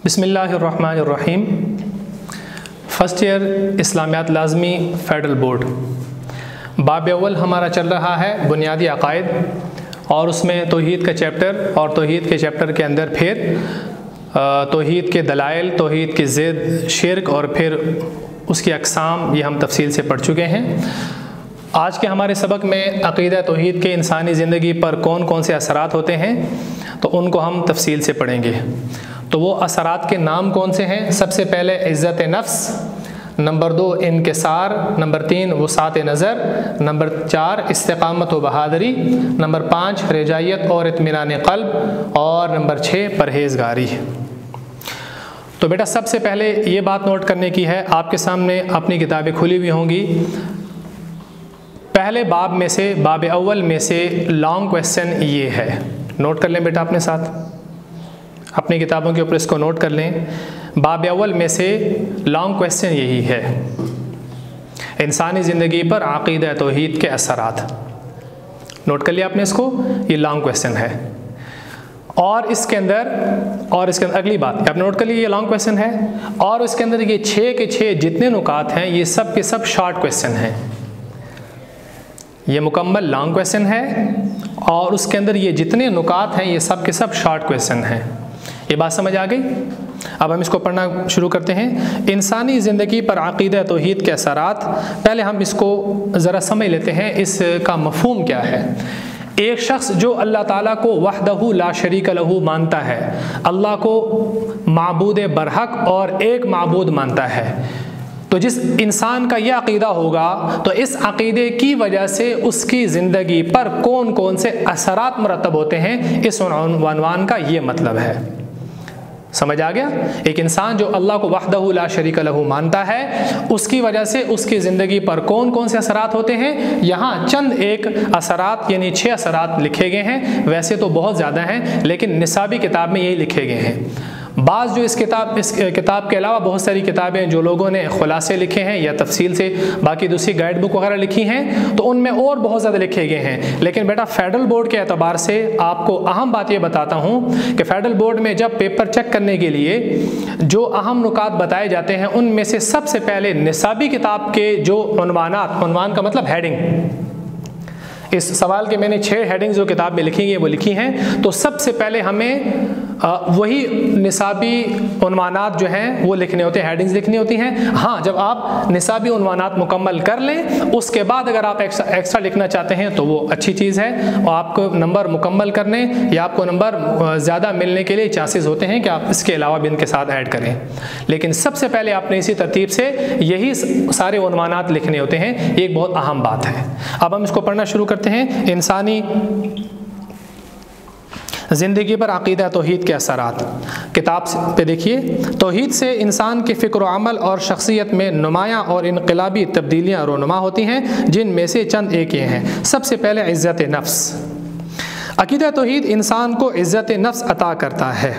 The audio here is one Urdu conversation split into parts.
بسم اللہ الرحمن الرحیم۔ فرسٹ ایئر اسلامیات لازمی فیڈرل بورڈ، باب اول ہمارا چل رہا ہے بنیادی عقائد، اور اس میں توحید کا چیپٹر، اور توحید کے چیپٹر کے اندر پھر توحید کے دلائل، توحید کی ضد شرک، اور پھر اس کی اقسام، یہ ہم تفصیل سے پڑھ چکے ہیں۔ آج کے ہمارے سبق میں عقیدہ توحید کے انسانی زندگی پر کون کون سے اثرات ہوتے ہیں تو ان کو ہم تفصیل سے پڑھیں گے۔ تو وہ اثرات کے نام کون سے ہیں؟ سب سے پہلے عزت نفس، نمبر 2 انکسار، نمبر 3 وسعت نظر، نمبر 4 استقامت و بہادری، نمبر 5 رجائیت اور اطمینان قلب، اور نمبر 6 پرہیزگاری۔ تو بیٹا سب سے پہلے یہ بات نوٹ کرنے کی ہے، آپ کے سامنے اپنی کتابیں کھلی ہوئی ہوں گی۔ پہلے باب میں سے، باب اول میں سے لانگ کویسچن یہ ہے، نوٹ کر لیں بیٹا اپنے ساتھ، اپنی کتابوں کے اوپر اس کو نوٹ کر لیں۔ باب اول میں سے لانگ کویسچن یہی ہے، انسانی زندگی پر عقیدہ توحید کے اثرات۔ نوٹ کر لیا آپ نے اس کو، یہ لانگ کویسچن ہے۔ اور اس کے اندر اگلی بات آپ نوٹ کر لیے، یہ لانگ کویسچن ہے، اور اس کے اندر یہ 6 کے 6 جتنے نکات ہیں یہ سب کے سب شارٹ کویسچن ہیں۔ یہ مکمل لانگ کویسچن ہے، اور اس کے اندر یہ جتنے نکات ہیں یہ سب کے سب شارٹ کویسچن ہیں۔ یہ بات سمجھ آ گئی؟ اب ہم اس کو پڑھنا شروع کرتے ہیں۔ انسانی زندگی پر عقیدہ توحید کے اثرات، پہلے ہم اس کو ذرا سمجھ لیتے ہیں، اس کا مفہوم کیا ہے۔ ایک شخص جو اللہ تعالیٰ کو وحدہ لا شریک لہ مانتا ہے، اللہ کو معبود برحق اور ایک معبود مانتا ہے، تو جس انسان کا یہ عقیدہ ہوگا تو اس عقیدے کی وجہ سے اس کی زندگی پر کون کون سے اثرات مرتب ہوتے ہیں، اس عنوان کا یہ مطلب ہے۔ سمجھ آ گیا؟ ایک انسان جو اللہ کو وحدہ لا شریک لہ مانتا ہے، اس کی وجہ سے اس کی زندگی پر کون کون سے اثرات ہوتے ہیں، یہاں چند ایک اثرات یعنی 6 اثرات لکھے گئے ہیں۔ ویسے تو بہت زیادہ ہیں، لیکن نصابی کتاب میں یہی لکھے گئے ہیں۔ بعض جو اس کتاب کے علاوہ بہت ساری کتابیں جو لوگوں نے خلاصے لکھے ہیں یا تفصیل سے باقی دوسری گائیڈ بک وغیرہ لکھی ہیں، تو ان میں اور بہت زیادہ لکھے گئے ہیں۔ لیکن بیٹا فیڈرل بورڈ کے اعتبار سے آپ کو اہم بات یہ بتاتا ہوں کہ فیڈرل بورڈ میں جب پیپر چیک کرنے کے لیے جو اہم نکات بتائے جاتے ہیں، ان میں سے سب سے پہلے نصابی کتاب کے جو عنوانات، عنوان کا مطلب ہیڈنگ، اس سوال کے میں نے 6 ہیڈنگز جو کتاب میں لکھی ہیں وہ لکھی ہیں، تو سب سے پہلے ہمیں وہی نصابی عنوانات جو ہیں وہ لکھنے ہوتے ہیں، ہیڈنگز لکھنی ہوتی ہیں۔ ہاں، جب آپ نصابی عنوانات مکمل کر لیں، اس کے بعد اگر آپ ایکسٹرا لکھنا چاہتے ہیں تو وہ اچھی چیز ہے، اور آپ کو نمبر مکمل کرنے یا آپ کو نمبر زیادہ ملنے کے لیے چانسز ہوتے ہیں کہ آپ اس کے علاوہ بھی ان کے ساتھ ایڈ کریں، لیکن سب سے پہلے آپ نے اسی ترتیب سے یہی سارے عنوانات لکھنے ہوتے ہیں۔ یہ ایک بہت اہم بات ہے۔ اب ہم اس کو پڑھنا شروع کرتے ہیں۔ انسانی زندگی پر عقیدہ توحید کے اثرات، کتاب پہ دیکھیے۔ توحید سے انسان کے فکر و عمل اور شخصیت میں نمایاں اور انقلابی تبدیلیاں رونما ہوتی ہیں، جن میں سے چند ایک یہ ہیں۔ سب سے پہلے عزت نفس۔ عقیدہ توحید انسان کو عزت نفس عطا کرتا ہے۔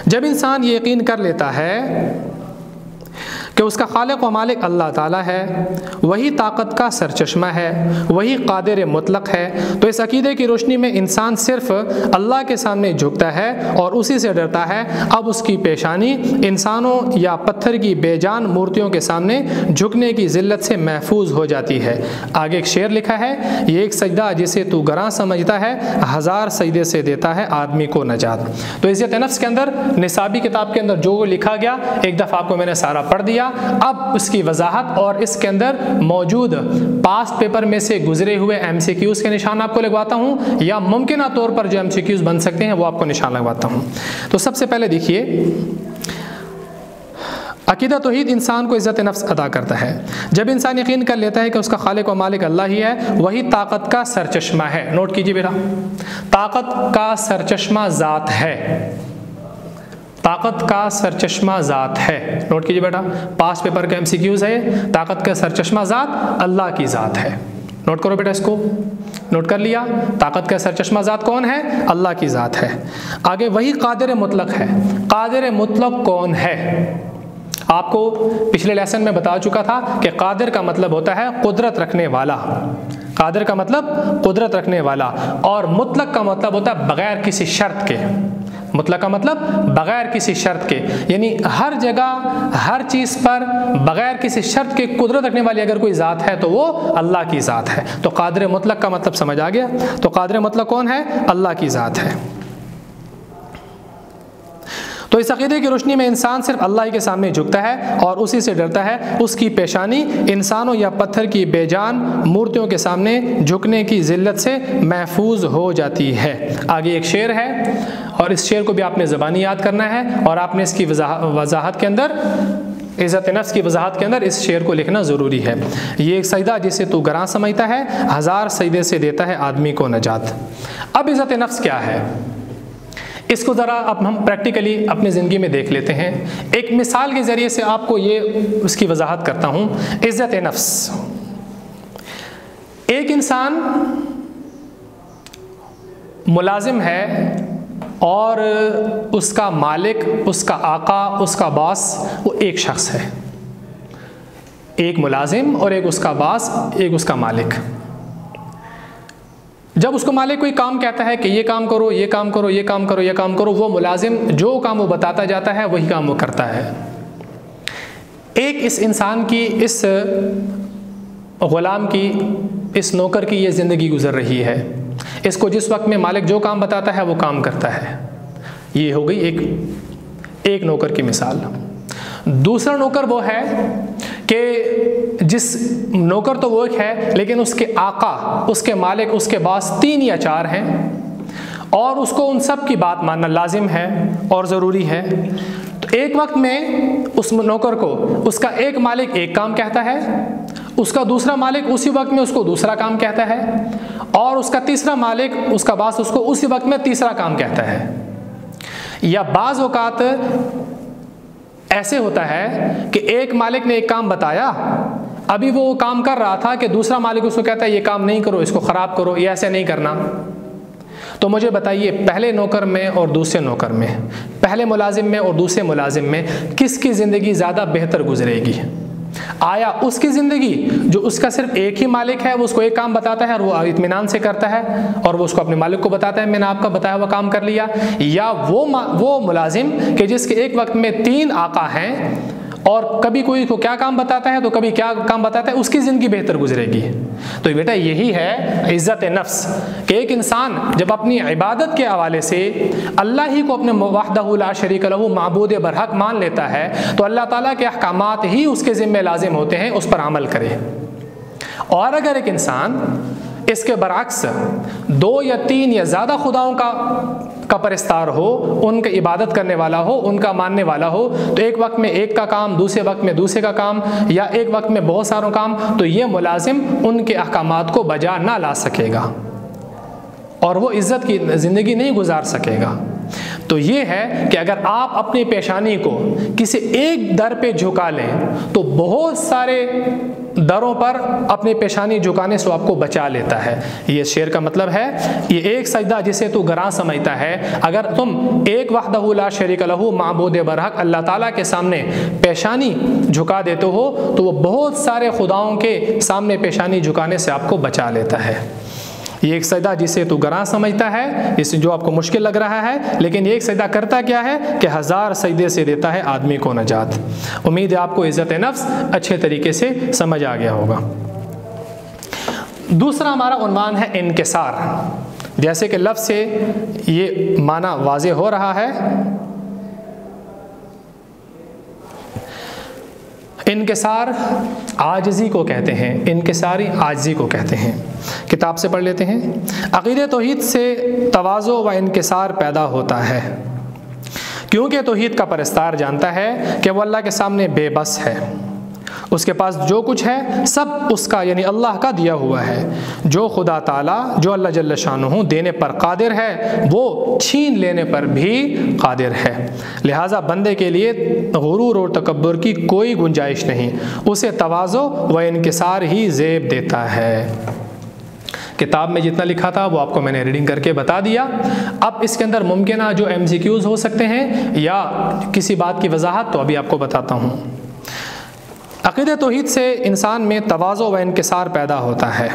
جب انسان یہ یقین کر لیتا ہے کہ اس کا خالق و مالک اللہ تعالیٰ ہے، وہی طاقت کا سرچشمہ ہے، وہی قادر مطلق ہے، تو اس عقیدے کی روشنی میں انسان صرف اللہ کے سامنے جھکتا ہے اور اسی سے ڈرتا ہے۔ اب اس کی پیشانی انسانوں یا پتھر کی بے جان مورتیوں کے سامنے جھکنے کی ذلت سے محفوظ ہو جاتی ہے۔ آگے ایک شعر لکھا ہے، یہ ایک سجدہ جسے تو گراں سمجھتا ہے، 1000 سجدے سے دیتا ہے آدمی کو نجات۔ تو عزت نفس کے اندر نصابی کتاب کے اندر جو لکھا گیا ایک دفعہ آپ کو میں نے سارا پڑھ دیا۔ اب اس کی وضاحت اور اس کے اندر موجود پاسٹ پیپر میں سے گزرے ہوئے MCQs کے نشان آپ کو لگواتا ہوں، یا ممکنہ طور پر جو MCQs بن سکتے ہیں وہ آپ کو نشان لگواتا ہوں۔ تو سب سے پہلے دیکھیے، عقیدہ توحید انسان کو عزت نفس عطا کرتا ہے۔ جب انسان یقین کر لیتا ہے کہ اس کا خالق و مالک اللہ ہی ہے، وہی طاقت کا سرچشمہ ہے۔ نوٹ کیجئے بیٹا، طاقت کا سرچشمہ ذات ہے، طاقت کا سرچشمہ ذات ہے۔ نوٹ کیجئے بیٹا، پاسٹ پیپر کا MCQs ہے، طاقت کا سرچشمہ ذات اللہ کی ذات ہے۔ نوٹ کرو بیٹا، اس کو نوٹ کر لیا، طاقت کا سرچشمہ ذات کون ہے؟ اللہ کی ذات ہے۔ آگے وہی قادر مطلق ہے۔ قادر مطلق کون ہے؟ آپ کو پچھلے لیسن میں بتا چکا تھا کہ قادر کا مطلب ہوتا ہے قدرت رکھنے والا، قادر کا مطلب قدرت رکھنے والا، اور مطلق کا مطلب ہوتا ہے بغیر کسی شرط کے، مطلق کا مطلب بغیر کسی شرط کے، یعنی ہر جگہ ہر چیز پر بغیر کسی شرط کے قدرت رکھنے والی اگر کوئی ذات ہے تو وہ اللہ کی ذات ہے۔ تو قادر مطلق کا مطلب سمجھ آ گیا؟ تو قادر مطلق کون ہے؟ اللہ کی ذات ہے۔ تو اس عقیدے کی روشنی میں انسان صرف اللہ ہی کے سامنے جھکتا ہے اور اسی سے ڈرتا ہے، اس کی پیشانی انسانوں یا پتھر کی بے جان مورتیوں کے سامنے جھکنے کی ذلت سے محفوظ ہو جاتی ہے۔ آگے ایک شعر ہے اور اس شعر کو بھی آپ نے زبانی یاد کرنا ہے، اور آپ نے اس کی وضاحت کے اندر، عزت نفس کی وضاحت کے اندر اس شعر کو لکھنا ضروری ہے۔ یہ ایک سجدہ جسے تو گراں سمجھتا ہے، ہزار سجدے سے دیتا ہے آدمی کو نجات۔ اب عزت نفس کیا ہے؟ اس کو ذرا اب ہم پریکٹیکلی اپنی زندگی میں دیکھ لیتے ہیں۔ ایک مثال کے ذریعے سے آپ کو یہ اس کی وضاحت کرتا ہوں۔ عزت نفس، ایک انسان ملازم ہے اور اس کا مالک، اس کا آقا، اس کا باس وہ ایک شخص ہے، ایک ملازم اور ایک اس کا باس، ایک اس کا مالک۔ جب اس کو مالک کوئی کام کہتا ہے کہ یہ کام کرو، یہ کام کرو، یہ کام کرو، یہ کام کرو، وہ ملازم جو کام وہ بتاتا جاتا ہے وہی کام وہ کرتا ہے۔ ایک اس انسان کی، اس غلام کی، اس نوکر کی یہ زندگی گزر رہی ہے، اس کو جس وقت میں مالک جو کام بتاتا ہے وہ کام کرتا ہے۔ یہ ہو گئی ایک نوکر کی مثال۔ دوسرا نوکر وہ ہے کہ جس نوکر تو وہ ایک ہے لیکن اس کے آقا، اس کے مالک، اس کے باس 3 یا 4 ہیں، اور اس کو ان سب کی بات ماننا لازم ہے اور ضروری ہے۔ تو ایک وقت میں اس نوکر کو اس کا ایک مالک ایک کام کہتا ہے، اس کا دوسرا مالک اسی وقت میں اس کو دوسرا کام کہتا ہے، اور اس کا تیسرا مالک، اس کا باس، اس کو اسی وقت میں تیسرا کام کہتا ہے۔ یا بعض اوقات ایسے ہوتا ہے کہ ایک مالک نے ایک کام بتایا، ابھی وہ کام کر رہا تھا کہ دوسرا مالک اس کو کہتا ہے یہ کام نہیں کرو، اس کو خراب کرو، یہ ایسے نہیں کرنا۔ تو مجھے بتائیے پہلے نوکر میں اور دوسرے نوکر میں، پہلے ملازم میں اور دوسرے ملازم میں کس کی زندگی زیادہ بہتر گزرے گی؟ آیا اس کی زندگی جو اس کا صرف ایک ہی مالک ہے، وہ اس کو ایک کام بتاتا ہے اور وہ اطمینان سے کرتا ہے اور وہ اس کو اپنے مالک کو بتاتا ہے میں نے آپ کا بتایا ہوا کام کر لیا، یا وہ ملازم کہ جس کے ایک وقت میں 3 آقا ہیں اور کبھی کوئی کو کیا کام بتاتا ہے تو کبھی کیا کام بتاتا ہے، اس کی زندگی بہتر گزرے گی؟ تو بیٹا یہی ہے عزت نفس، کہ ایک انسان جب اپنی عبادت کے حوالے سے اللہ ہی کو اپنے وحدہ لا شریک لہ معبود برحق مان لیتا ہے تو اللہ تعالیٰ کے احکامات ہی اس کے ذمہ لازم ہوتے ہیں، اس پر عمل کرے۔ اور اگر ایک انسان اس کے برعکس 2 یا 3 یا زیادہ خداؤں کا پرستار ہو، ان کا عبادت کرنے والا ہو، ان کا ماننے والا ہو، تو ایک وقت میں ایک کا کام، دوسرے وقت میں دوسرے کا کام، یا ایک وقت میں بہت ساروں کام، تو یہ ملازم ان کے احکامات کو بجا نہ لا سکے گا اور وہ عزت کی زندگی نہیں گزار سکے گا۔ تو یہ ہے کہ اگر آپ اپنی پیشانی کو کسی ایک در پہ جھکا لیں تو بہت سارے دروں پر اپنی پیشانی جھکانے سے آپ کو بچا لیتا ہے۔ یہ شعر کا مطلب ہے، یہ ایک سجدہ جسے تو گراں سمجھتا ہے، اگر تم ایک وحدہ لا شریک لہ معبود برحق اللہ تعالیٰ کے سامنے پیشانی جھکا دیتے ہو تو وہ بہت سارے خداؤں کے سامنے پیشانی جھکانے سے آپ کو بچا لیتا ہے۔ یہ ایک سجدہ جسے تو گراں سمجھتا ہے، اس جو آپ کو مشکل لگ رہا ہے، لیکن یہ ایک سجدہ کرتا کیا ہے کہ 1000 سجدے سے دیتا ہے آدمی کو نجات۔ امید ہے آپ کو عزت نفس اچھے طریقے سے سمجھ آ گیا ہوگا۔ دوسرا ہمارا عنوان ہے انکسار۔ جیسے کہ لفظ سے یہ معنی واضح ہو رہا ہے، انکسار عاجزی کو کہتے ہیں، انکساری عاجزی کو کہتے ہیں۔ کتاب سے پڑھ لیتے ہیں۔ عقیدہ توحید سے تواضع و انکسار پیدا ہوتا ہے، کیونکہ توحید کا پرستار جانتا ہے کہ وہ اللہ کے سامنے بے بس ہے، اس کے پاس جو کچھ ہے سب اس کا یعنی اللہ کا دیا ہوا ہے۔ جو خدا تعالیٰ، جو اللہ جل شانہ دینے پر قادر ہے، وہ چھین لینے پر بھی قادر ہے، لہٰذا بندے کے لیے غرور اور تکبر کی کوئی گنجائش نہیں، اسے تواضع و انکسار ہی زیب دیتا ہے۔ کتاب میں جتنا لکھا تھا وہ آپ کو میں نے ریڈنگ کر کے بتا دیا۔ اب اس کے اندر ممکنہ جو MCQs ہو سکتے ہیں یا کسی بات کی وضاحت تو ابھی آپ کو بتاتا ہوں۔ عقیدہ توحید سے انسان میں تواضع و انکسار پیدا ہوتا ہے،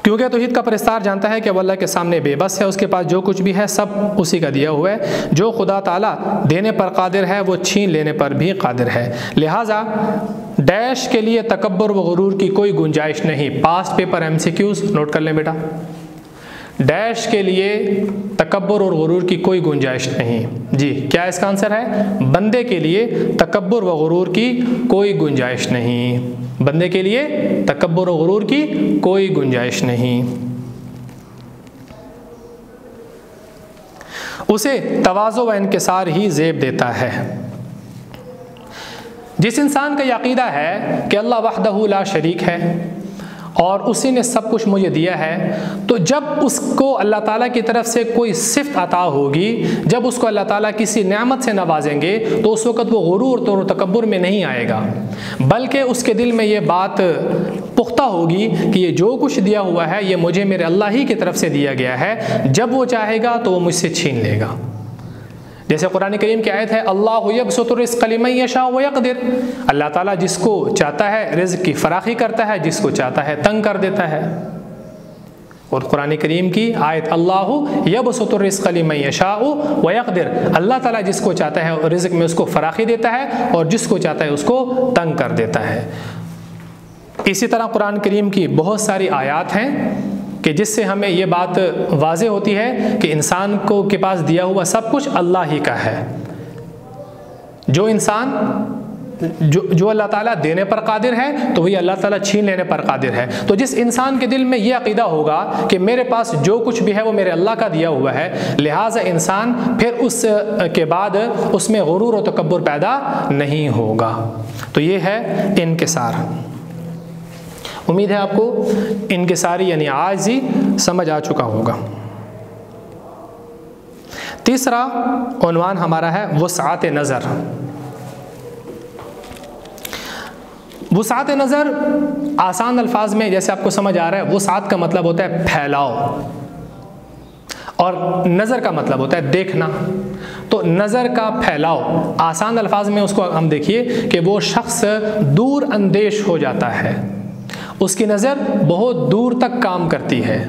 کیونکہ توحید کا پرستار جانتا ہے کہ وہ اللہ کے سامنے بے بس ہے، اس کے پاس جو کچھ بھی ہے سب اسی کا دیا ہوا ہے، جو خدا تعالیٰ دینے پر قادر ہے وہ چھین لینے پر بھی قادر ہے، لہٰذا ڈیش کے لیے تکبر و غرور کی کوئی گنجائش نہیں۔ پاسٹ پیپر MCQs نوٹ کر لیں بیٹا، ڈیش کے لیے تکبر اور غرور کی کوئی گنجائش نہیں۔ جی کیا اس کا آنسر ہے؟ بندے کے لیے تکبر و غرور کی کوئی گنجائش نہیں، بندے کے لیے تکبر و غرور کی کوئی گنجائش نہیں۔ اسے تواضع و انکسار ہی زیب دیتا ہے۔ جس انسان کا یہ عقیدہ ہے کہ اللہ وحدہ لا شریک ہے اور اسی نے سب کچھ مجھے دیا ہے، تو جب اس کو اللہ تعالیٰ کی طرف سے کوئی صفت عطا ہوگی، جب اس کو اللہ تعالیٰ کسی نعمت سے نوازیں گے، تو اس وقت وہ غرور اور تکبر میں نہیں آئے گا، بلکہ اس کے دل میں یہ بات پختہ ہوگی کہ یہ جو کچھ دیا ہوا ہے یہ مجھے میرے اللہ ہی کی طرف سے دیا گیا ہے، جب وہ چاہے گا تو وہ مجھ سے چھین لے گا۔ جیسے قرآن کریم کی آیت ہے اللہ یبسط الرزق لمن یشاء ویقدر، اللہ تعالیٰ جس کو چاہتا ہے رزق کی فراخی کرتا ہے، جس کو چاہتا ہے تنگ کر دیتا ہے۔ اور قرآن کریم کی آیت اللہ یبسط الرزق لمن یشاء ویقدر، اللہ تعالیٰ جس کو چاہتا ہے رزق میں اس کو فراخی دیتا ہے اور جس کو چاہتا ہے اس کو تنگ کر دیتا ہے۔ اسی طرح قرآن کریم کی بہت ساری آیات ہیں کہ جس سے ہمیں یہ بات واضح ہوتی ہے کہ انسان کو کے پاس دیا ہوا سب کچھ اللہ ہی کا ہے۔ جو انسان جو اللہ تعالیٰ دینے پر قادر ہے تو وہی اللہ تعالیٰ چھین لینے پر قادر ہے۔ تو جس انسان کے دل میں یہ عقیدہ ہوگا کہ میرے پاس جو کچھ بھی ہے وہ میرے اللہ کا دیا ہوا ہے، لہٰذا انسان پھر اس کے بعد اس میں غرور و تکبر پیدا نہیں ہوگا۔ تو یہ ہے انکسار۔ امید ہے آپ کو انکساری یعنی عاجزی سمجھ آ چکا ہوگا۔ تیسرا عنوان ہمارا ہے وسعت نظر۔ وسعت نظر آسان الفاظ میں جیسے آپ کو سمجھ آ رہا ہے، وسعت کا مطلب ہوتا ہے پھیلاؤ اور نظر کا مطلب ہوتا ہے دیکھنا۔ تو نظر کا پھیلاؤ آسان الفاظ میں اس کو ہم دیکھیے کہ وہ شخص دور اندیش ہو جاتا ہے، اس کی نظر بہت دور تک کام کرتی ہے،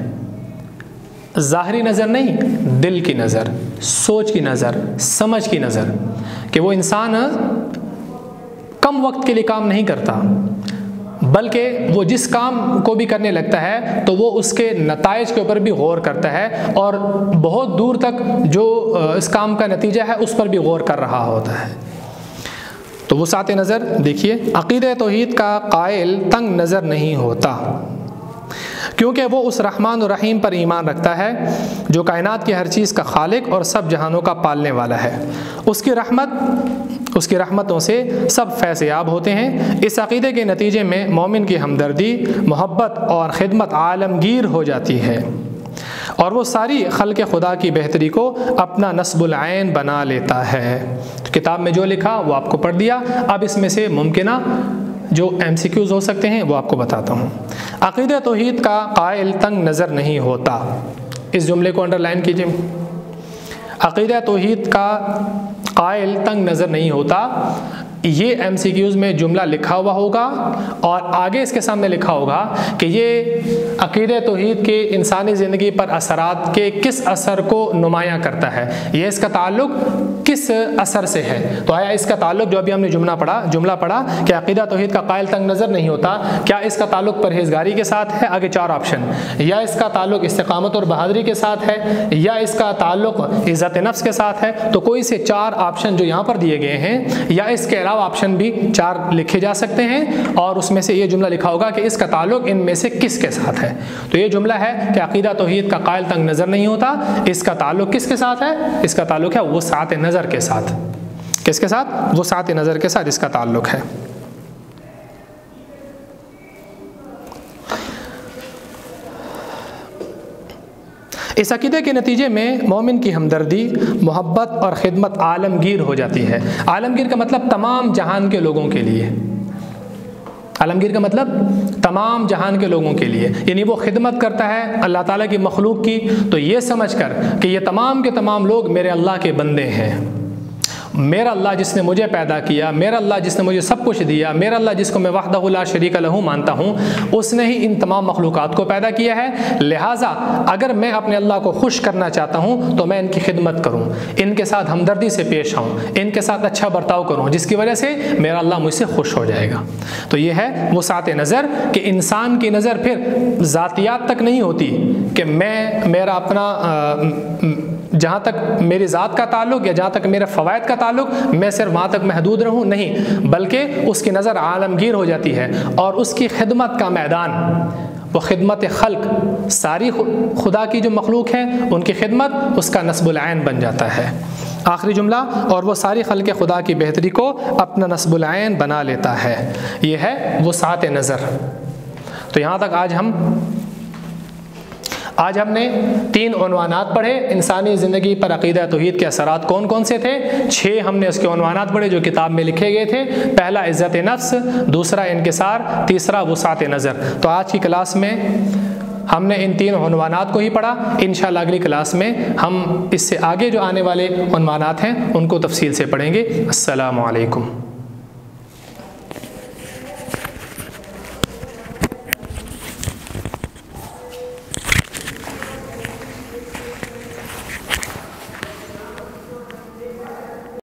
ظاہری نظر نہیں، دل کی نظر، سوچ کی نظر، سمجھ کی نظر، کہ وہ انسان کم وقت کے لیے کام نہیں کرتا، بلکہ وہ جس کام کو بھی کرنے لگتا ہے تو وہ اس کے نتائج کے اوپر بھی غور کرتا ہے اور بہت دور تک جو اس کام کا نتیجہ ہے اس پر بھی غور کر رہا ہوتا ہے۔ تو وسعت نظر دیکھیے، عقیدہ توحید کا قائل تنگ نظر نہیں ہوتا، کیونکہ وہ اس رحمان و رحیم پر ایمان رکھتا ہے جو کائنات کی ہر چیز کا خالق اور سب جہانوں کا پالنے والا ہے۔ اس کی رحمتوں سے سب فیض یاب ہوتے ہیں۔ اس عقیدے کے نتیجے میں مومن کی ہمدردی، محبت اور خدمت عالمگیر ہو جاتی ہے اور وہ ساری خلق خدا کی بہتری کو اپنا نصب العین بنا لیتا ہے۔ تو کتاب میں جو لکھا وہ آپ کو پڑھ دیا، اب اس میں سے ممکنہ جو MCQs ہو سکتے ہیں وہ آپ کو بتاتا ہوں۔ عقیدہ توحید کا قائل تنگ نظر نہیں ہوتا، اس جملے کو انڈر لائن کیجیے۔ عقیدہ توحید کا قائل تنگ نظر نہیں ہوتا، یہ MCQs میں جملہ لکھا ہوا ہوگا اور آگے اس کے سامنے لکھا ہوگا کہ یہ عقیدہ توحید کے انسانی زندگی پر اثرات کے کس اثر کو نمایاں کرتا ہے، یہ اس کا تعلق کس اثر سے ہے۔ تو آیا اس کا تعلق جو ابھی ہم نے جملہ پڑھا کہ عقیدہ توحید کا قائل تنگ نظر نہیں ہوتا، کیا اس کا تعلق پرہیزگاری کے ساتھ ہے؟ آگے 4 آپشن، یا اس کا تعلق استقامت اور بہادری کے ساتھ ہے، یا اس کا تعلق عزت نفس کے ساتھ ہے۔ تو کوئی سے 4 آپشن جو یہاں پر دیے گئے ہیں یا اس کے علاوہ آپشن بھی 4 لکھے جا سکتے ہیں اور اس میں سے یہ جملہ لکھا ہوگا کہ اس کا تعلق ان میں سے کس کے ساتھ ہے۔ تو یہ جملہ ہے کہ عقیدہ توحید کا قائل تنگ نظر نہیں ہوتا، اس کا تعلق کس کے ساتھ ہے؟ اس کا تعلق ہے وسعت نظر کے ساتھ۔ کس کے ساتھ؟ وسعت نظر کے ساتھ اس کا تعلق ہے۔ اس عقیدے کے نتیجے میں مومن کی ہمدردی، محبت اور خدمت عالمگیر ہو جاتی ہے۔ عالمگیر کا مطلب تمام جہان کے لوگوں کے لیے، عالمگیر کا مطلب تمام جہان کے لوگوں کے لیے، یعنی وہ خدمت کرتا ہے اللہ تعالیٰ کی مخلوق کی تو یہ سمجھ کر کہ یہ تمام کے تمام لوگ میرے اللہ کے بندے ہیں۔ میرا اللہ جس نے مجھے پیدا کیا، میرا اللہ جس نے مجھے سب کچھ دیا، میرا اللہ جس کو میں وحدہ لا شریک لہ مانتا ہوں، اس نے ہی ان تمام مخلوقات کو پیدا کیا ہے۔ لہٰذا اگر میں اپنے اللہ کو خوش کرنا چاہتا ہوں تو میں ان کی خدمت کروں، ان کے ساتھ ہمدردی سے پیش آؤں، ان کے ساتھ اچھا برتاؤ کروں، جس کی وجہ سے میرا اللہ مجھ سے خوش ہو جائے گا۔ تو یہ ہے وسعت نظر کہ انسان کی نظر پھر ذاتیات تک نہیں ہوتی کہ میرا اپنا جہاں تک میری ذات کا تعلق یا جہاں تک میرے فوائد کا تعلق میں صرف وہاں تک محدود رہوں، نہیں، بلکہ اس کی نظر عالمگیر ہو جاتی ہے اور اس کی خدمت کا میدان، وہ خدمت خلق، ساری خدا کی جو مخلوق ہے ان کی خدمت اس کا نصب العین بن جاتا ہے۔ آخری جملہ، اور وہ ساری خلق خدا کی بہتری کو اپنا نصب العین بنا لیتا ہے۔ یہ ہے وسعت نظر۔ تو یہاں تک آج ہم نے 3 عنوانات پڑھے انسانی زندگی پر عقیدہ توحید کے اثرات کون کون سے تھے۔ 6 ہم نے اس کے عنوانات پڑھے جو کتاب میں لکھے گئے تھے۔ پہلا عزت نفس، دوسرا انکسار، تیسرا وسعت نظر۔ تو آج کی کلاس میں ہم نے ان 3 عنوانات کو ہی پڑھا۔ انشاءاللہ اگلی کلاس میں ہم اس سے آگے جو آنے والے عنوانات ہیں ان کو تفصیل سے پڑھیں گے۔ السلام علیکم۔